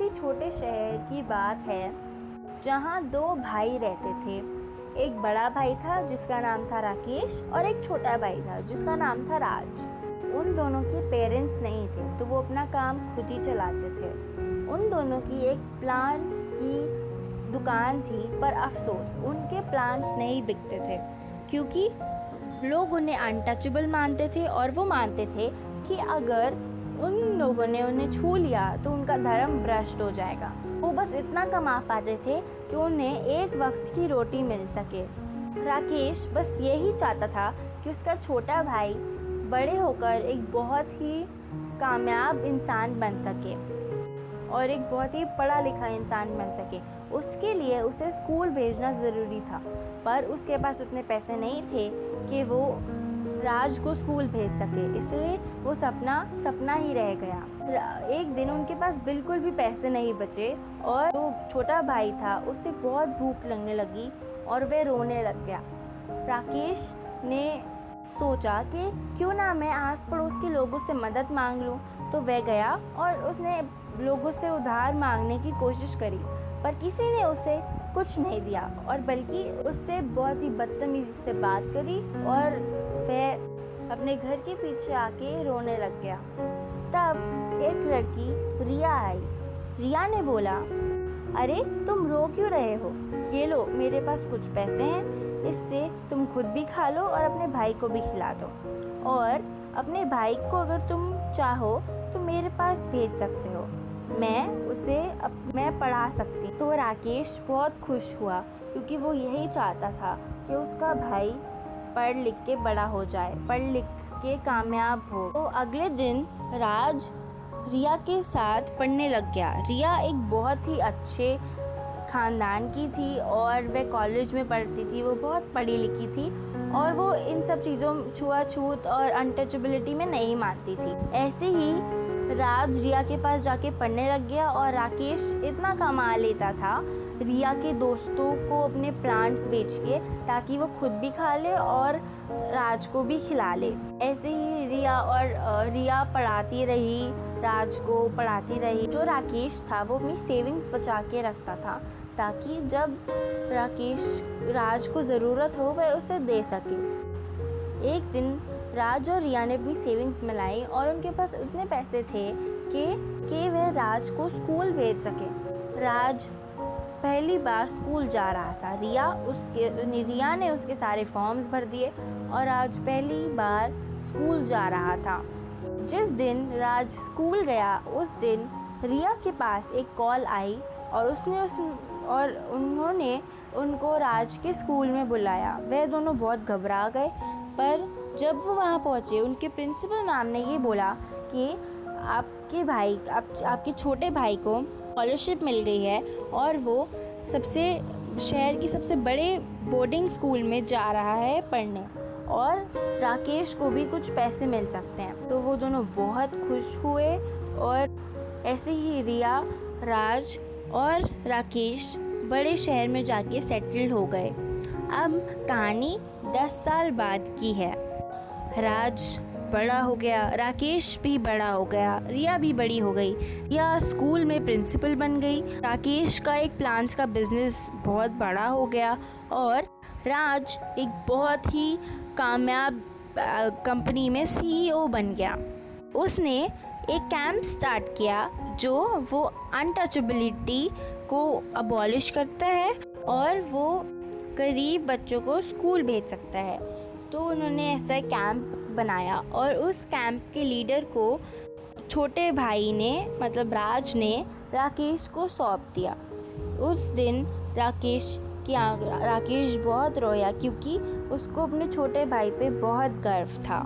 बहुत ही छोटे शहर की बात है जहाँ दो भाई रहते थे। एक बड़ा भाई था जिसका नाम था राकेश और एक छोटा भाई था जिसका नाम था राज। उन दोनों के पेरेंट्स नहीं थे तो वो अपना काम खुद ही चलाते थे। उन दोनों की एक प्लांट्स की दुकान थी, पर अफसोस उनके प्लांट्स नहीं बिकते थे क्योंकि लोग उन्हें अनटचेबल मानते थे और वो मानते थे कि अगर उन लोगों ने उन्हें छू लिया तो उनका धर्म भ्रष्ट हो जाएगा। वो बस इतना कमा पाते थे कि उन्हें एक वक्त की रोटी मिल सके। राकेश बस यही चाहता था कि उसका छोटा भाई बड़े होकर एक बहुत ही कामयाब इंसान बन सके और एक बहुत ही पढ़ा लिखा इंसान बन सके। उसके लिए उसे स्कूल भेजना ज़रूरी था, पर उसके पास उतने पैसे नहीं थे कि वो राज को स्कूल भेज सके, इसलिए वो सपना ही रह गया। एक दिन उनके पास बिल्कुल भी पैसे नहीं बचे और जो छोटा भाई था उसे बहुत भूख लगने लगी और वह रोने लग गया। राकेश ने सोचा कि क्यों ना मैं आस पड़ोस के लोगों से मदद मांग लूं, तो वह गया और उसने लोगों से उधार मांगने की कोशिश करी, पर किसी ने उसे कुछ नहीं दिया और बल्कि उससे बहुत ही बदतमीजी से बात करी और वह अपने घर के पीछे आके रोने लग गया। तब एक लड़की रिया आई। रिया ने बोला, अरे तुम रो क्यों रहे हो? ये लो, मेरे पास कुछ पैसे हैं, इससे तुम खुद भी खा लो और अपने भाई को भी खिला दो, और अपने भाई को अगर तुम चाहो तो मेरे पास भेज सकते हो, मैं पढ़ा सकती। तो राकेश बहुत खुश हुआ क्योंकि वो यही चाहता था कि उसका भाई पढ़ लिख के बड़ा हो जाए, पढ़ लिख के कामयाब हो। तो अगले दिन राज रिया के साथ पढ़ने लग गया। रिया एक बहुत ही अच्छे ख़ानदान की थी और वह कॉलेज में पढ़ती थी। वो बहुत पढ़ी लिखी थी और वो इन सब चीज़ों छुआछूत और अनटचेबिलिटी में नहीं मानती थी। ऐसे ही राज रिया के पास जाके पढ़ने लग गया और राकेश इतना कमा लेता था रिया के दोस्तों को अपने प्लांट्स बेच के, ताकि वो खुद भी खा ले और राज को भी खिला ले। ऐसे ही रिया पढ़ाती रही, राज को पढ़ाती रही। जो राकेश था वो अपनी सेविंग्स बचा के रखता था ताकि जब राज को ज़रूरत हो वह उसे दे सके। एक दिन राज और रिया ने अपनी सेविंग्स मिलाई और उनके पास इतने पैसे थे कि वह राज को स्कूल भेज सके। राज पहली बार स्कूल जा रहा था। रिया ने उसके सारे फॉर्म्स भर दिए और आज पहली बार स्कूल जा रहा था। जिस दिन राज स्कूल गया उस दिन रिया के पास एक कॉल आई और उन्होंने उनको राज के स्कूल में बुलाया। वह दोनों बहुत घबरा गए, पर जब वो वहाँ पहुँचे उनके प्रिंसिपल मैम ने ये बोला कि आपके छोटे भाई को स्कॉलरशिप मिल गई है और वो शहर की सबसे बड़े बोर्डिंग स्कूल में जा रहा है पढ़ने, और राकेश को भी कुछ पैसे मिल सकते हैं। तो वो दोनों बहुत खुश हुए और ऐसे ही रिया, राज और राकेश बड़े शहर में जाके सेटल हो गए। अब कहानी 10 साल बाद की है। राज बड़ा हो गया, राकेश भी बड़ा हो गया, रिया भी बड़ी हो गई। रिया स्कूल में प्रिंसिपल बन गई। राकेश का एक प्लांट्स का बिजनेस बहुत बड़ा हो गया और राज एक बहुत ही कामयाब कंपनी में सीईओ बन गया। उसने एक कैंप स्टार्ट किया जो वो अनटचेबिलिटी को अबॉलिश करता है और वो गरीब बच्चों को स्कूल भेज सकता है। तो उन्होंने ऐसा कैंप बनाया और उस कैंप के लीडर को छोटे भाई ने, मतलब राज ने, राकेश को सौंप दिया। उस दिन राकेश बहुत रोया क्योंकि उसको अपने छोटे भाई पे बहुत गर्व था।